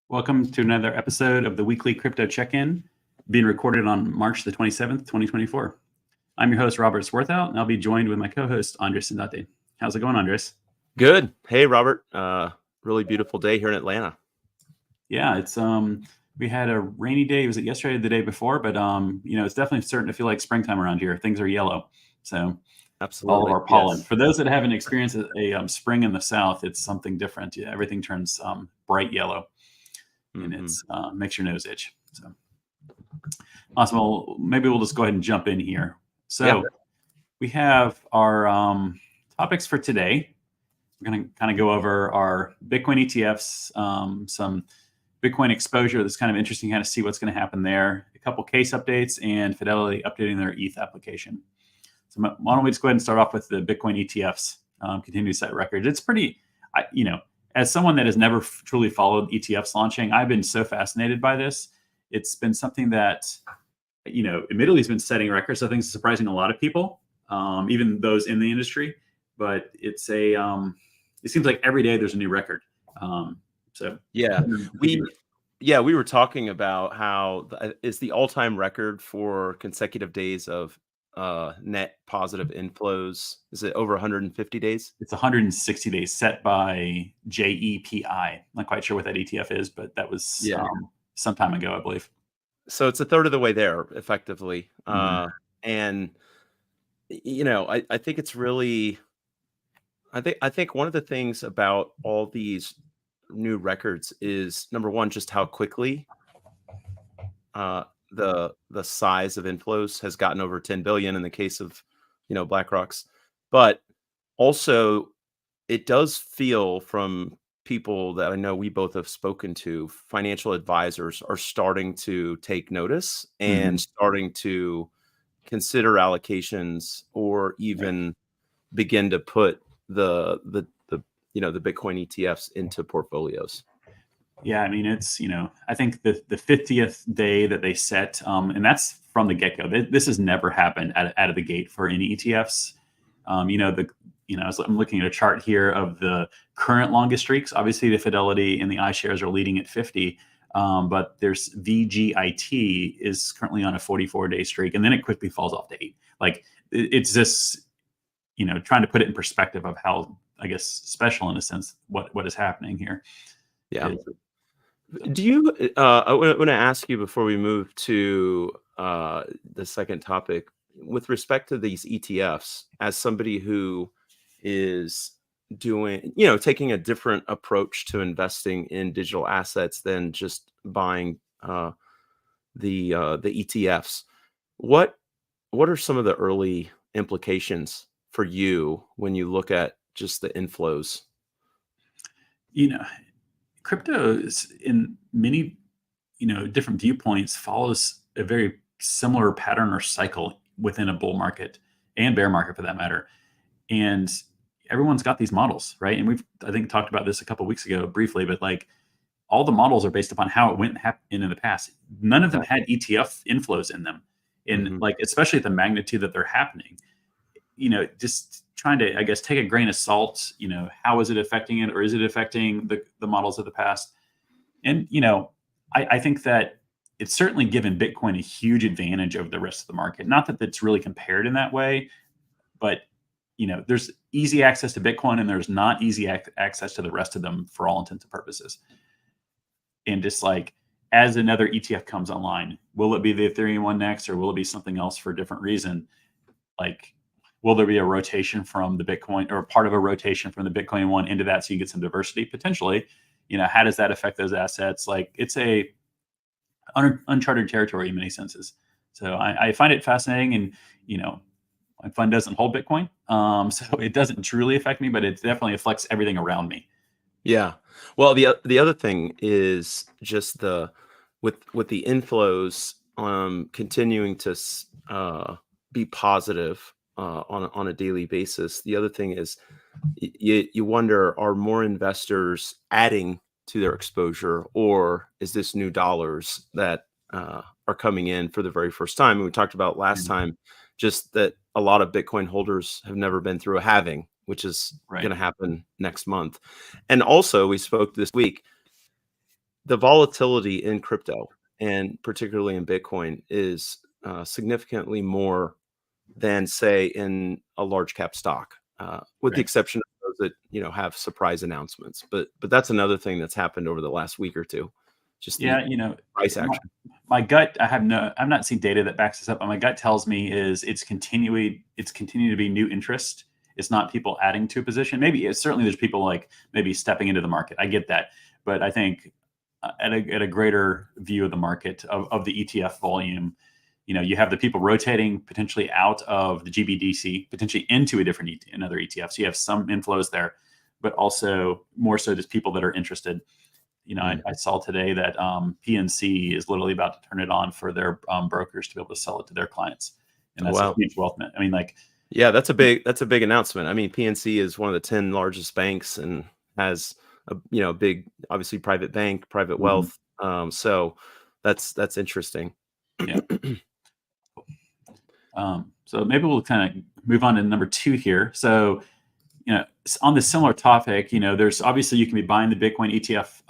Welcome to another episode of the weekly crypto check-in, being recorded on March the 27th, 2024. I'm your host, Robert Swarthout, and I'll be joined with my co-host, Andres Sindate. How's it going, Andres? Good. Hey, Robert. Really beautiful day here in Atlanta. Yeah, it's we had a rainy day. Was it yesterday or the day before? But it's definitely starting to feel like springtime around here. Things are yellow. So absolutely, all of our pollen. Yes. For those that haven't experienced a spring in the South, it's something different. Yeah, everything turns bright yellow. And it's makes your nose itch. So awesome. Well, maybe we'll just go ahead and jump in here. So we have our topics for today. We're going to kind of go over our Bitcoin ETFs, some Bitcoin exposure that's kind of interesting, kind of see what's going to happen there, a couple case updates, and Fidelity updating their ETH application. So why don't we just go ahead and start off with the Bitcoin ETFs, continue to set records. It's pretty, as someone that has never truly followed ETFs launching, I've been so fascinated by this. It's been something that, admittedly has been setting records. I think it's surprising a lot of people, even those in the industry. But it's it seems like every day there's a new record. We were talking about how it's the all-time record for consecutive days of net positive inflows. Is it over 150 days? It's 160 days set by JEPI. Not quite sure what that ETF is, but that was some time ago, I believe. So it's a third of the way there, effectively. And I think it's really, I think one of the things about all these new records is, number one, just how quickly the size of inflows has gotten over 10 billion in the case of BlackRock's, but also it does feel from people that I know we both have spoken to, financial advisors are starting to take notice and starting to consider allocations or even begin to put the Bitcoin ETFs into portfolios. Yeah, I mean, it's, I think the 50th day that they set, and that's from the get-go. This has never happened out of the gate for any ETFs. I'm looking at a chart here of the current longest streaks. Obviously, the Fidelity and the iShares are leading at 50, but there's VGIT is currently on a 44-day streak, and then it quickly falls off to 8. Like, it's just, trying to put it in perspective of how, I guess, special in a sense what is happening here. Yeah. Do you? I want to ask you before we move to the second topic, with respect to these ETFs, as somebody who is doing, taking a different approach to investing in digital assets than just buying the ETFs. What are some of the early implications for you when you look at just the inflows? Crypto is, in many, different viewpoints, follows a very similar pattern or cycle within a bull market and bear market for that matter. And everyone's got these models, right? And we've, I think, talked about this a couple of weeks ago briefly, but like all the models are based upon how it went in the past. None of them had ETF inflows in them, like, especially at the magnitude that they're happening. Just trying to, I guess, take a grain of salt, how is it affecting it, or is it affecting the models of the past? And, I think that it's certainly given Bitcoin a huge advantage over the rest of the market. Not that it's really compared in that way, but, there's easy access to Bitcoin and there's not easy access to the rest of them for all intents and purposes. And just like, as another ETF comes online, will it be the Ethereum one next, or will it be something else for a different reason? Like, will there be a rotation from the Bitcoin, or part of a rotation from the Bitcoin one into that, so you get some diversity potentially? How does that affect those assets? Like, it's a uncharted territory in many senses. So I find it fascinating, and my fund doesn't hold Bitcoin, so it doesn't truly affect me, but it definitely affects everything around me. Yeah. Well, the other thing is just with the inflows continuing to be positive on a daily basis. The other thing is you wonder, are more investors adding to their exposure, or is this new dollars that are coming in for the very first time. And we talked about last Mhm. time just that a lot of Bitcoin holders have never been through a halving, which is going Right. to happen next month. And also, we spoke this week, the volatility in crypto and particularly in Bitcoin is significantly more than say in a large cap stock, with the Right. exception of those that have surprise announcements. But that's another thing that's happened over the last week or two, just the Yeah, you know, price my, action. my gut, I've not seen data that backs this up, but my gut tells me is it's continuing to be new interest. It's not people adding to a position. Maybe certainly there's people like maybe stepping into the market. I get that, but I think at a greater view of the market of the ETF volume, you have the people rotating potentially out of the GBDC, potentially into a different another ETF. So you have some inflows there, but also more so just people that are interested. Mm. I saw today that PNC is literally about to turn it on for their brokers to be able to sell it to their clients, and Oh that's a wow. huge wealth. I mean, like, Yeah, that's a big announcement. I mean, PNC is one of the 10 largest banks and has a big, obviously, private bank, private mhm, wealth. So that's interesting. yeah. So maybe we'll kind of move on to number two here. So, on this similar topic, there's obviously you can be buying the Bitcoin ETF,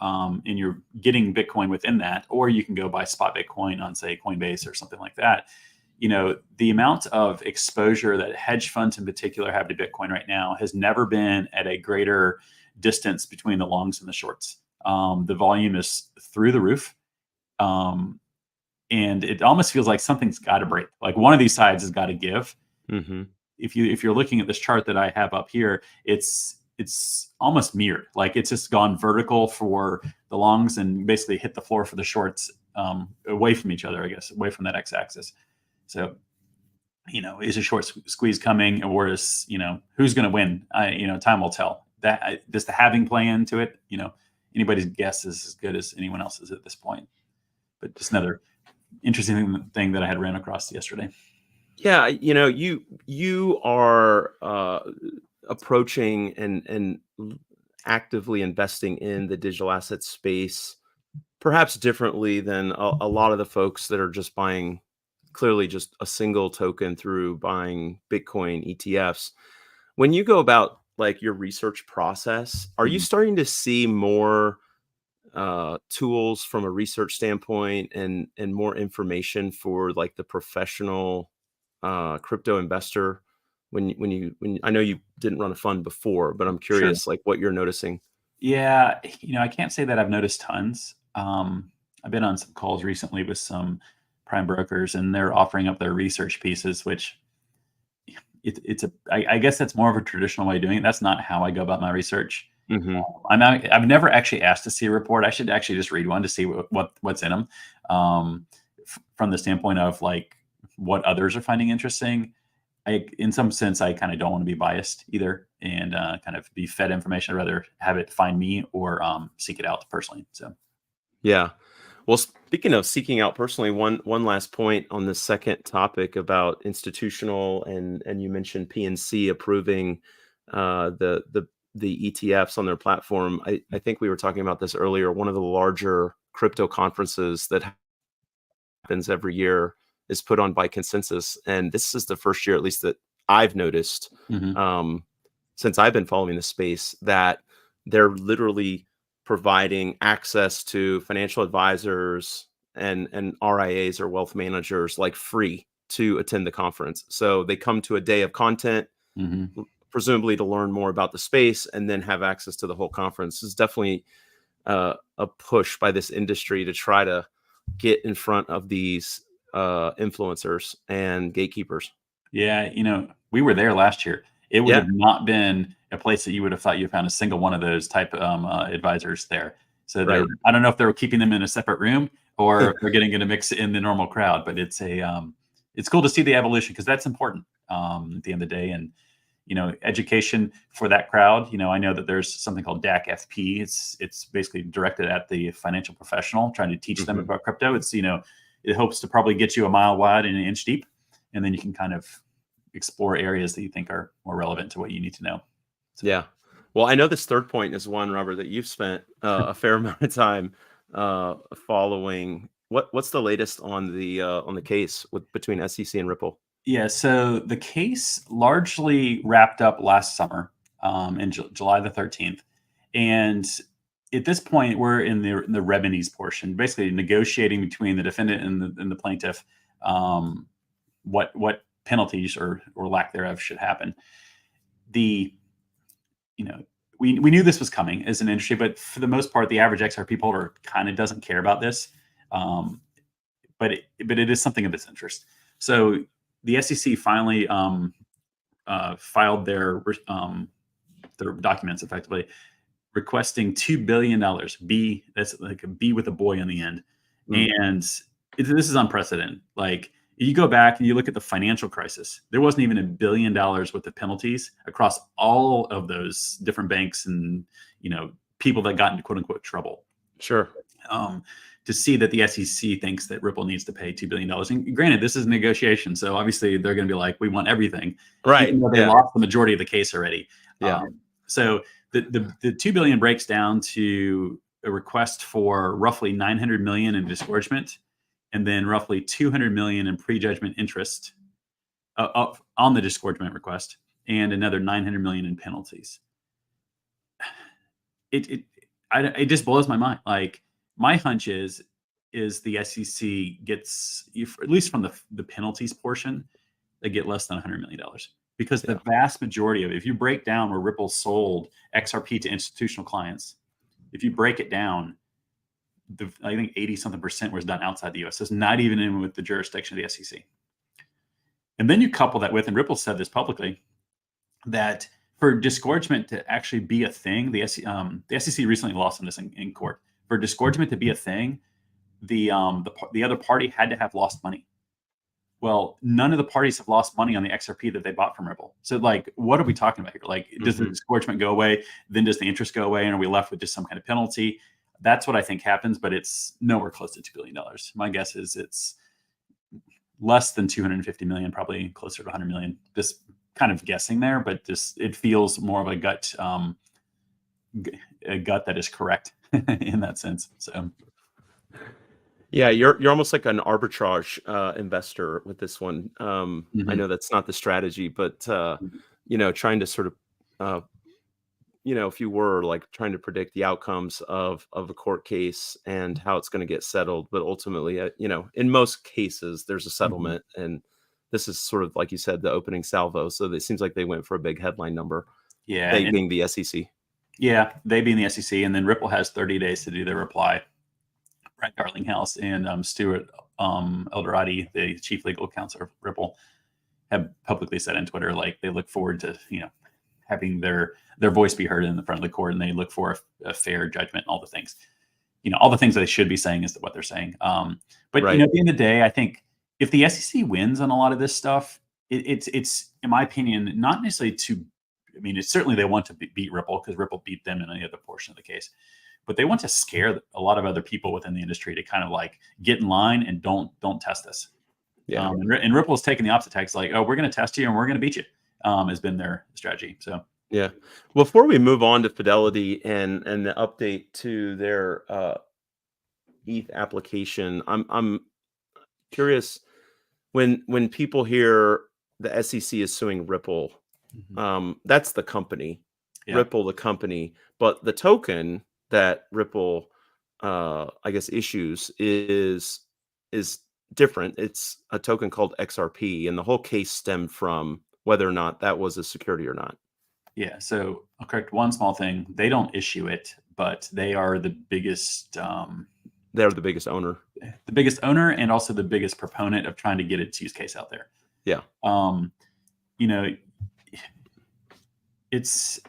and you're getting Bitcoin within that, or you can go buy spot Bitcoin on, say, Coinbase or something like that. The amount of exposure that hedge funds in particular have to Bitcoin right now has never been at a greater distance between the longs and the shorts. The volume is through the roof. Um, and it almost feels like something's got to break. Like one of these sides has got to give. Hmm. If you're looking at this chart that I have up here, it's almost mirrored. Like it's just gone vertical for the longs and basically hit the floor for the shorts, away from each other, I guess, away from that x-axis. So, is a short squeeze coming, or is who's going to win? Time will tell. Does the halving play into it? Anybody's guess is as good as anyone else's at this point. But just another interesting thing that I had ran across yesterday. Yeah, you are approaching and actively investing in the digital asset space, perhaps differently than a lot of the folks that are just buying clearly just a single token through buying Bitcoin ETFs. When you go about like your research process, are you Mhm. starting to see more tools from a research standpoint and more information for like the professional crypto investor I know you didn't run a fund before, but I'm Sure. curious like what you're noticing. Yeah, I can't say that I've noticed tons. I've been on some calls recently with some prime brokers, and they're offering up their research pieces, which I guess that's more of a traditional way of doing it. That's not how I go about my research. Hmm. I've never actually asked to see a report. I should actually just read one to see what's in them, from the standpoint of like what others are finding interesting. In some sense, I kind of don't want to be biased either, and kind of be fed information. I'd rather have it find me or seek it out personally. So, Yeah. Well, speaking of seeking out personally, one last point on the second topic about institutional and you mentioned PNC approving the ETFs on their platform. I think we were talking about this earlier. One of the larger crypto conferences that happens every year is put on by Consensus, and this is the first year, at least that I've noticed, mhm. um, since I've been following the space, that they're literally providing access to financial advisors and RIAs or wealth managers like free to attend the conference. So they come to a day of content, Mhm. presumably to learn more about the space, and then have access to the whole conference. This is definitely a push by this industry to try to get in front of these influencers and gatekeepers. Yeah, we were there last year. It would Yeah. have not been a place that you would have thought you found a single one of those type advisors there. So Right. I don't know if they're keeping them in a separate room or if they're getting in a mix in the normal crowd, but it's cool to see the evolution because that's important, at the end of the day. And education for that crowd. I know that there's something called DAC FP. It's basically directed at the financial professional, trying to teach them Hmm. about crypto. It hopes to probably get you a mile wide and an inch deep, and then you can kind of explore areas that you think are more relevant to what you need to know. So, Yeah. Well, I know this third point is one, Robert, that you've spent a fair amount of time following. What's the latest on the case between SEC and Ripple? Yeah, so the case largely wrapped up last summer, in July the 13th, and at this point, we're in the remedies portion, basically negotiating between the defendant and the plaintiff, um, what penalties or lack thereof should happen. The you know we knew this was coming as an industry, but for the most part, the average XRP holder kind of doesn't care about this. Um, but it is something of its interest. So the SEC finally filed their documents effectively, requesting $2 billion. B, that's like a B with a boy on the end, and this is unprecedented. Like you go back and you look at the financial crisis, there wasn't even $1 billion worth of penalties across all of those different banks and people that got into quote unquote trouble. Sure. To see that the SEC thinks that Ripple needs to pay $2 billion. And granted, this is a negotiation, so obviously they're going to be like, we want everything. Right. Even though they lost the majority of the case already. Yeah. So the $2 billion breaks down to a request for roughly $900 million in disgorgement, and then roughly $200 million in prejudgment interest on the disgorgement request, and another $900 million in penalties. It just blows my mind. Like, my hunch is the SEC gets, at least from the penalties portion, they get less than $100 million, because the vast majority of it, if you break down where Ripple sold XRP to institutional clients, if you break it down, I think 80-something% was done outside the US. So it's not even in with the jurisdiction of the SEC. And then you couple that with, and Ripple said this publicly, that for disgorgement to actually be a thing, the SEC recently lost on this in court. For disgorgement to be a thing, the other party had to have lost money. Well, none of the parties have lost money on the XRP that they bought from Ripple. So, like, what are we talking about here? Like, does the disgorgement go away? Then does the interest go away? And are we left with just some kind of penalty? That's what I think happens, but it's nowhere close to $2 billion. My guess is it's less than 250 million, probably closer to 100 million. Just kind of guessing there, but it feels more of a gut that is correct in that sense. So. Yeah, you're almost like an arbitrage investor with this one. I know that's not the strategy, but trying to sort of, if you were like trying to predict the outcomes of a court case and how it's going to get settled, but ultimately, in most cases, there's a settlement, and this is sort of, like you said, the opening salvo. So it seems like they went for a big headline number. Yeah, they being the SEC. Yeah, they being the SEC, and then Ripple has 30 days to do their reply. Brett Garlinghouse and Stuart Elderati, the chief legal counsel of Ripple, have publicly said on Twitter, like, they look forward to having their voice be heard in the front of the court, and they look for a fair judgment and all the things. All the things that they should be saying is what they're saying. But Right. At the end of the day, I think if the SEC wins on a lot of this stuff, it's in my opinion not necessarily to. I mean, it's certainly they want to beat Ripple, because Ripple beat them in any other portion of the case. But they want to scare a lot of other people within the industry to kind of like get in line and don't test this. Yeah. And Ripple's taking the opposite tack, like, oh, we're going to test you and we're going to beat you. Has been their strategy. So yeah. Before we move on to Fidelity and the update to their ETH application, I'm curious, when people hear the SEC is suing Ripple, that's the company, Ripple the company, but the token that Ripple I guess issues is different. It's a token called XRP, and the whole case stemmed from whether or not that was a security or not. Yeah, so I'll correct one small thing. They don't issue it, but they are the biggest they're the biggest owner. The biggest owner, and also the biggest proponent of trying to get its use case out there. Yeah. It's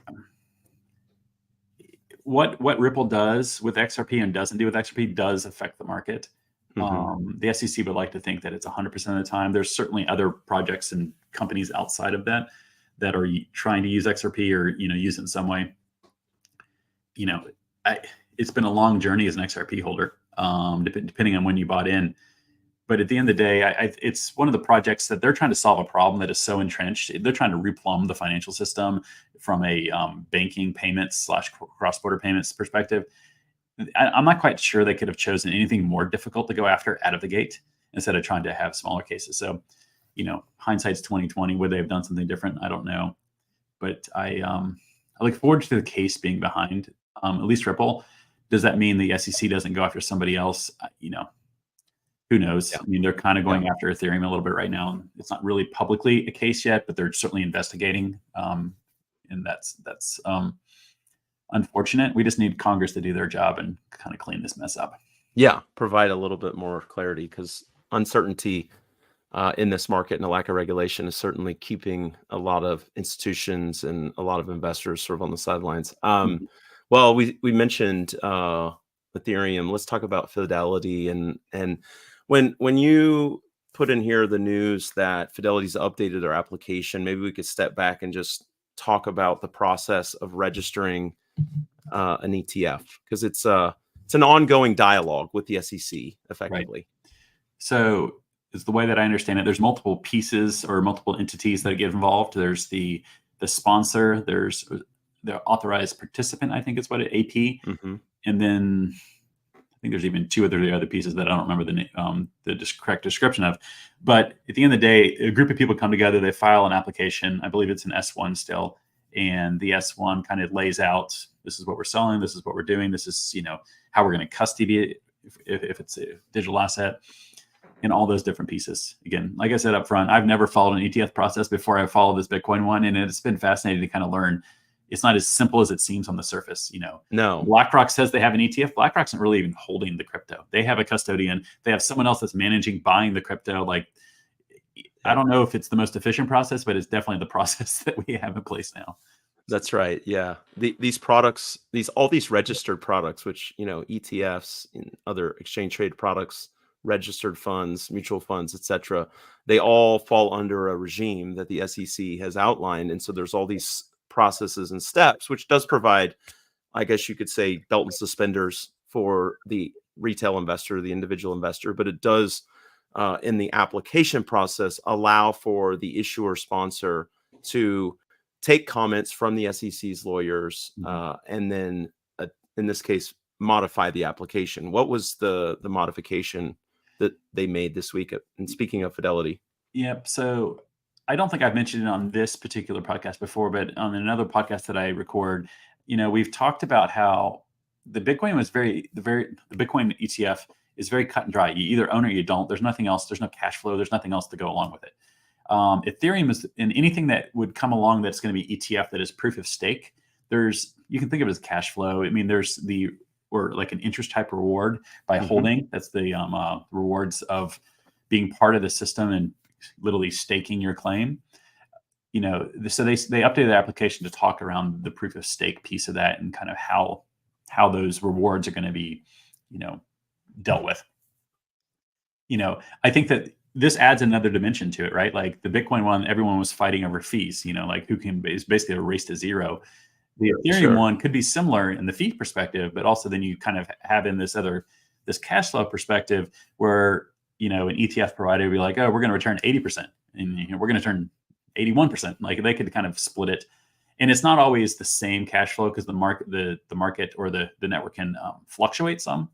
what Ripple does with XRP and doesn't do with XRP does affect the market. The SEC would like to think that it's 100% of the time. There's certainly other projects and companies outside of that are trying to use XRP or use it in some way. It's been a long journey as an XRP holder, depending on when you bought in. But at the end of the day, it's one of the projects that they're trying to solve a problem that is so entrenched. They're trying to replumb the financial system from a banking payments / cross-border payments perspective. I'm not quite sure they could have chosen anything more difficult to go after out of the gate instead of trying to have smaller cases. So, hindsight's 2020. Would they have done something different? I don't know, but I look forward to the case being behind at least Ripple. Does that mean the SEC doesn't go after somebody else? Who knows? Yeah. I mean, they're kind of going after Ethereum a little bit right now. It's not really publicly a case yet, but they're certainly investigating, and that's unfortunate. We just need Congress to do their job and kind of clean this mess up. Yeah, provide a little bit more clarity, because uncertainty in this market and a lack of regulation is certainly keeping a lot of institutions and a lot of investors sort of on the sidelines. Well, we mentioned Ethereum. Let's talk about Fidelity, and when you put in here the news that Fidelity's updated their application, maybe we could step back and just talk about the process of registering an ETF, because it's an ongoing dialogue with the SEC, effectively. Right. So, is the way that I understand it, there's multiple pieces or multiple entities that get involved. There's the sponsor, there's the authorized participant, I think it's what AP, and then I think there's even two other pieces that I don't remember the correct description of. But at the end of the day, a group of people come together, they file an application. I believe it's an S1 still, and the S1 kind of lays out, this is what we're selling, this is what we're doing, this is how we're going to custody it if it's a digital asset, and all those different pieces. Again, like I said up front, I've never followed an ETF process before I followed this Bitcoin one, and it's been fascinating to kind of learn. It's not as simple as it seems on the surface. No. BlackRock says they have an ETF. BlackRock's not really even holding the crypto. They have a custodian. They have someone else that's managing, buying the crypto. I don't know if it's the most efficient process, but it's definitely the process that we have in place now. That's right. Yeah. These products, all these registered products, which, ETFs and other exchange traded products, registered funds, mutual funds, etc., they all fall under a regime that the SEC has outlined. And so there's all these processes and steps, which does provide, I guess you could say, belt and suspenders for the retail investor, the individual investor, but it does, in the application process, allow for the issuer sponsor to take comments from the SEC's lawyers, and then, in this case, modify the application. What was the modification that they made this week? And speaking of Fidelity. Yep. So I don't think I've mentioned it on this particular podcast before, but on another podcast that I record, we've talked about how the Bitcoin the Bitcoin ETF is very cut and dry. You either own it or you don't. There's nothing else. There's no cash flow. There's nothing else to go along with it. Ethereum is, in anything that would come along that's going to be ETF that is proof of stake. You can think of it as cash flow. I mean, there's or like an interest type reward by holding. That's the rewards of being part of the system and literally staking your claim. So they updated the application to talk around the proof of stake piece of that and kind of how those rewards are going to be, dealt with. I think that this adds another dimension to it, right? Like the Bitcoin one, everyone was fighting over fees, it's basically a race to zero. The Ethereum one could be similar in the fee perspective, but also then you kind of have in this cash flow perspective where, an ETF provider would be like, oh, we're going to return 80% and we're going to turn 81%. Like they could kind of split it. And it's not always the same cash flow because the market or the network can fluctuate some.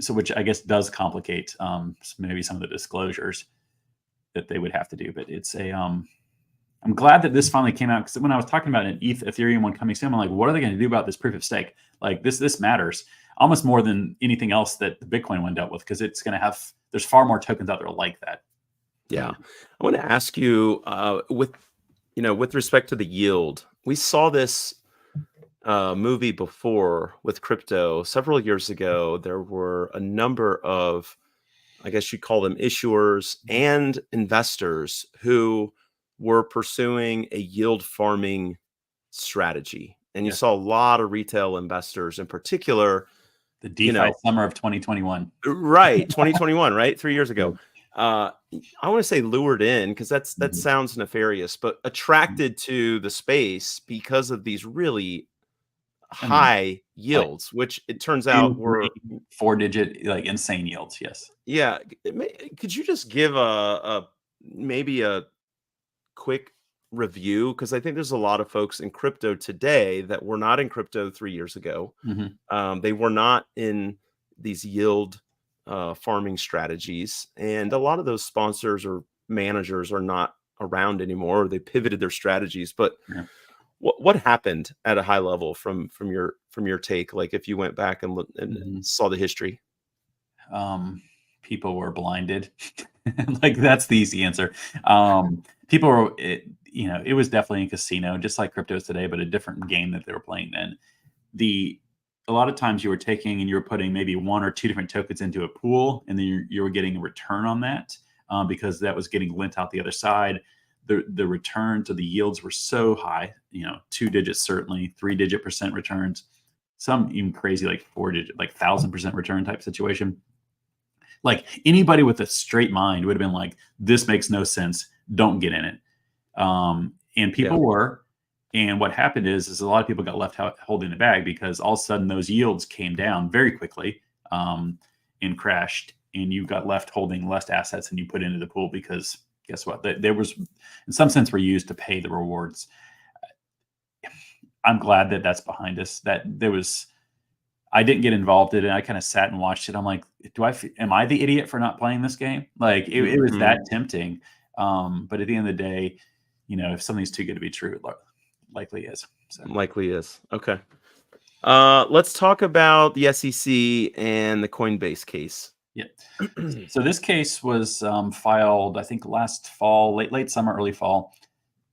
So which I guess does complicate maybe some of the disclosures that they would have to do. But it's I'm glad that this finally came out, because when I was talking about an Ethereum one coming soon, I'm like, what are they going to do about this proof of stake? Like this matters almost more than anything else that the Bitcoin one dealt with, because it's going to there's far more tokens out there like that. Yeah. I want to ask you, with respect to the yield, we saw this movie before with crypto several years ago. There were a number of, I guess you'd call them issuers and investors who were pursuing a yield farming strategy. And you saw a lot of retail investors in particular. The DeFi summer of 2021. Right. 2021, right? 3 years ago. I want to say lured in, because that sounds nefarious, but attracted to the space because of these really high yields, which it turns out were 4-digit, like insane yields. Yes. Yeah. Could you just give maybe a quick review, because I think there's a lot of folks in crypto today that were not in crypto 3 years ago. Mhm. They were not in these yield farming strategies, and a lot of those sponsors or managers are not around anymore. Or they pivoted their strategies. But Yeah. what happened at a high level from your take? Like if you went back and looked and Mhm. saw the history. People were blinded. Like that's the easy answer. People were, it was definitely a casino, just like crypto is today, but a different game that they were playing then. The A lot of times you were taking and you were putting maybe one or two different tokens into a pool, and then you were getting a return on that, because that was getting lent out the other side. The returns or the yields were so high, 2 digits certainly, 3-digit percent returns, some even crazy like 4-digit, like 1,000% return type situation. Like anybody with a straight mind would have been like, this makes no sense. Don't get in it. And Yeah. people were. And what happened is a lot of people got left out holding the bag, because all of a sudden those yields came down very quickly, and crashed, and you got left holding less assets than you put into the pool, because guess what? There was, in some sense, were used to pay the rewards. I'm glad that that's behind us. That there was, I didn't get involved in it. I kind of sat and watched it. I'm like, am I the idiot for not playing this game? Like it was Mhm. that tempting. But at the end of the day, if something's too good to be true, it likely is. So Likely is. Okay. Let's talk about the SEC and the Coinbase case. yeah. So this case was filed, I think, last fall, late summer, early fall.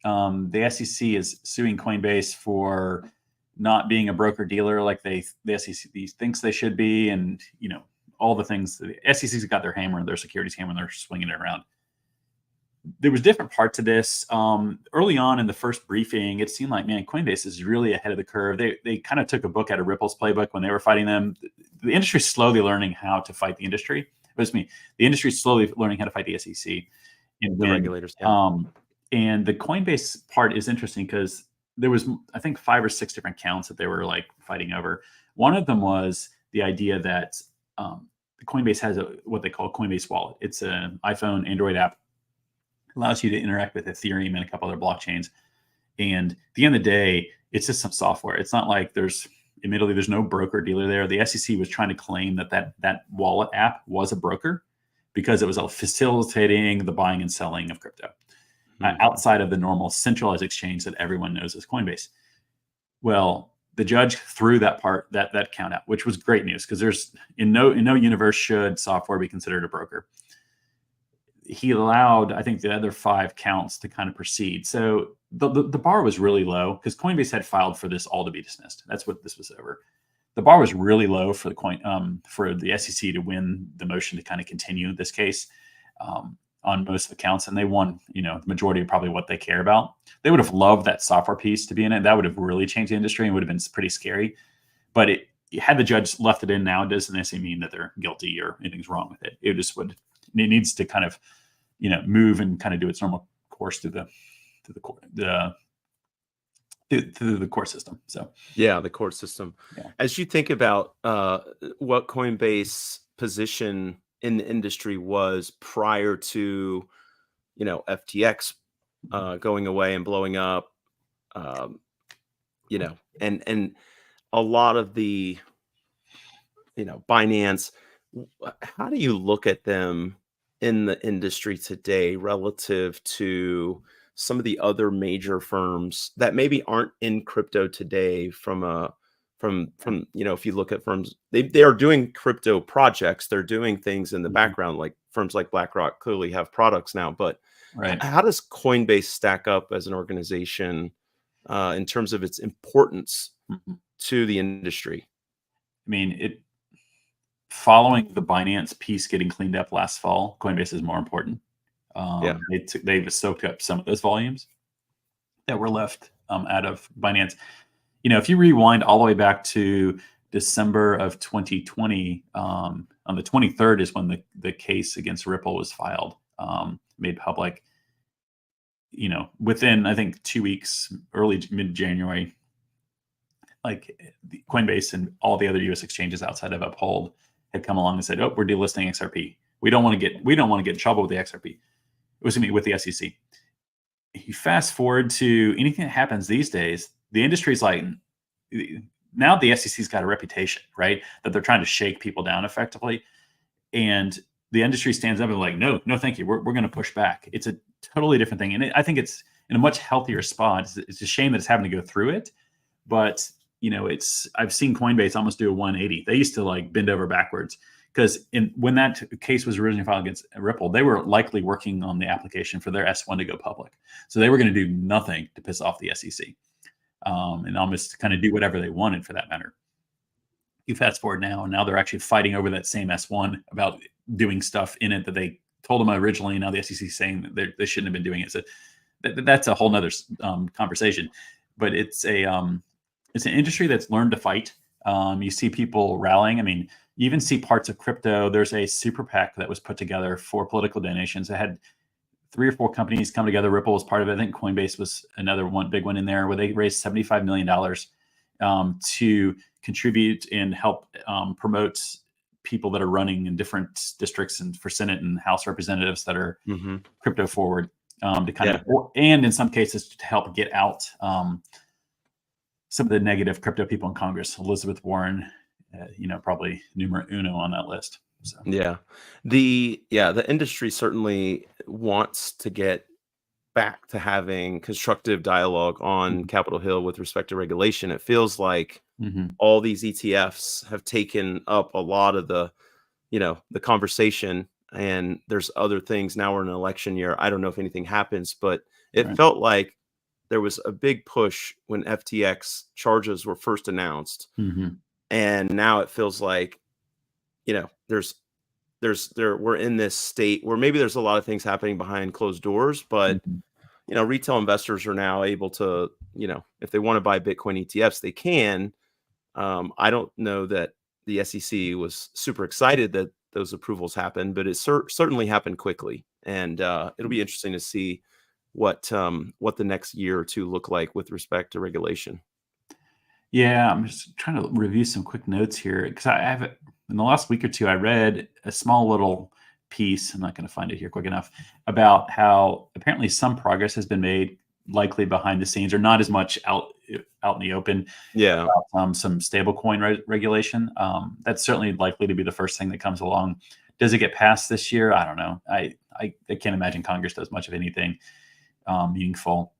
The SEC is suing Coinbase for not being a broker dealer like the SEC thinks they should be, and all the things. The SEC's got their hammer, their securities hammer, and they're swinging it around. There was different parts of this. Early on in the first briefing, it seemed like, man, Coinbase is really ahead of the curve. They kind of took a book out of Ripple's playbook when they were fighting them. The industry's slowly learning how to fight the industry. The industry's slowly learning how to fight the SEC and The win. regulators. Yeah. And the Coinbase part is interesting because there was, I think, 5 or 6 different counts that they were like fighting over. One of them was the idea that Coinbase has what they call a Coinbase wallet. It's an iPhone, Android app, allows you to interact with Ethereum and a couple other blockchains. And at the end of the day, it's just some software. It's not like admittedly, there's no broker dealer there. The SEC was trying to claim that wallet app was a broker because it was facilitating the buying and selling of crypto, outside of the normal centralized exchange that everyone knows as Coinbase. Well, the judge threw that count out, which was great news, because there's in no universe should software be considered a broker. He allowed, I think, the other 5 counts to kind of proceed. So the bar was really low, because Coinbase had filed for this all to be dismissed. That's what this was over. The bar was really low for the SEC to win the motion to kind of continue this case on most of the counts, and they won. The majority of probably what they care about. They would have loved that software piece to be in it. That would have really changed the industry and would have been pretty scary. But had the judge left it in now, it doesn't necessarily mean that they're guilty or anything's wrong with it. It just would. It needs to kind of move and kind of do its normal course through the court system. So yeah, the court system. Yeah. As you think about what Coinbase position in the industry was prior to, FTX going away and blowing up, and a lot of the, Binance. How do you look at them in the industry today relative to some of the other major firms that maybe aren't in crypto today? If you look at firms, they are doing crypto projects, they're doing things in the background, like firms like BlackRock clearly have products now. But Right. how does Coinbase stack up as an organization in terms of its importance to the industry? I mean, following the Binance piece getting cleaned up last fall, Coinbase is more important. Yeah. They've soaked up some of those volumes that were left out of Binance. If you rewind all the way back to December of 2020, on the 23rd is when the case against Ripple was filed, made public. Within, I think, 2 weeks, early mid-January, like Coinbase and all the other U.S. exchanges outside of Uphold had come along and said, "Oh, we're delisting XRP. We don't want to get in trouble with the XRP." It was going to be with the SEC. you fast forward to anything that happens these days, the industry's like, now the SEC's got a reputation, right? That they're trying to shake people down effectively. And the industry stands up and like, no, no, thank you. We're going to push back. It's a totally different thing. And I think it's in a much healthier spot. It's a shame that it's having to go through it, but I've seen Coinbase almost do a 180. They used to like bend over backwards because when that case was originally filed against Ripple, they were likely working on the application for their S1 to go public. So they were going to do nothing to piss off the SEC, and almost kind of do whatever they wanted for that matter. You fast forward now, and now they're actually fighting over that same S1 about doing stuff in it that they told them originally. And now the SEC is saying that they shouldn't have been doing it. So that's a whole nother conversation. But it's an industry that's learned to fight. You see people rallying. I mean, you even see parts of crypto. There's a super PAC that was put together for political donations. It had 3 or 4 companies come together. Ripple was part of it. I think Coinbase was another big one in there, where they raised $75 million to contribute and help promote people that are running in different districts and for Senate and House representatives that are crypto forward, to kind of, and in some cases to help get out some of the negative crypto people in Congress. Elizabeth Warren, probably numero uno on that list. So. The industry certainly wants to get back to having constructive dialogue on Capitol Hill with respect to regulation. It feels like all these ETFs have taken up a lot of the conversation, and there's other things. Now we're in an election year. I don't know if anything happens, but it felt like there was a big push when FTX charges were first announced. And now it feels like, we're in this state where maybe there's a lot of things happening behind closed doors, but retail investors are now able to, if they want to buy Bitcoin ETFs, they can. I don't know that the SEC was super excited that those approvals happened, but it certainly happened quickly. And it'll be interesting to see what the next year or two look like with respect to regulation. Yeah, I'm just trying to review some quick notes here, because I have, in the last week or two, I read a small little piece, I'm not going to find it here quick enough, about how apparently some progress has been made, likely behind the scenes, or not as much out in the open. About, some stablecoin regulation. That's certainly likely to be the first thing that comes along. Does it get passed this year? I don't know. I can't imagine Congress does much of anything meaningful,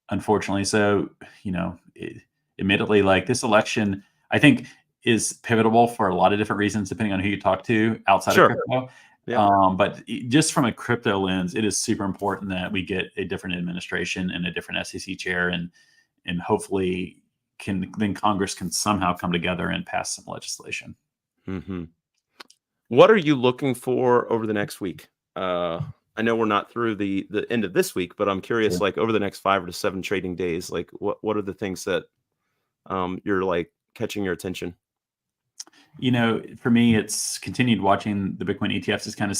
unfortunately. So, admittedly, like, this election, I think, is pivotal for a lot of different reasons, depending on who you talk to outside of crypto. But just from a crypto lens, it is super important that we get a different administration and a different SEC chair, and hopefully then Congress can somehow come together and pass some legislation. What are you looking for over the next week? I know we're not through the end of this week, but I'm curious, like, over the next 5 to 7 trading days, like, what are the things that you're like catching your attention? For me, it's continued watching the Bitcoin ETFs, is kind of,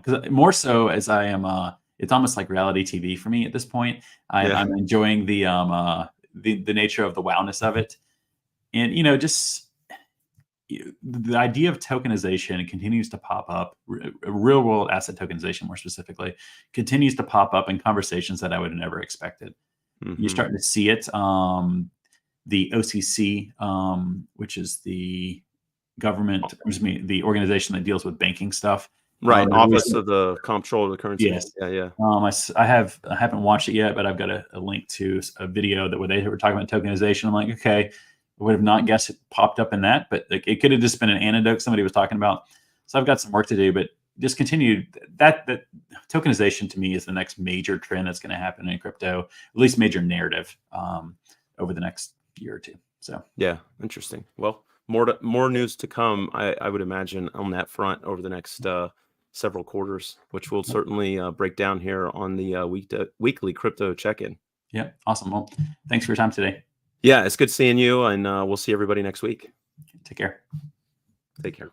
because more so as I am, it's almost like reality TV for me at this point. I'm enjoying the nature of the wowness of it. And, just the idea of tokenization continues to pop up, real world asset tokenization, more specifically, continues to pop up in conversations that I would have never expected. You're starting to see it. The OCC, which is the government, the organization that deals with banking stuff. Office of the Comptroller of the Currency. Yes. I haven't watched it yet, but I've got a link to a video where they were talking about tokenization. I'm like, okay, I would have not guessed it popped up in that, but it could have just been an anecdote somebody was talking about. So I've got some work to do, but just continue that tokenization to me is the next major trend that's going to happen in crypto, at least major narrative over the next year or two. So interesting. Well, more news to come, I would imagine, on that front over the next several quarters, which we'll certainly break down here on the weekly crypto check-in. Yeah, awesome. Well, thanks for your time today. Yeah, it's good seeing you, and we'll see everybody next week. Take care. Take care.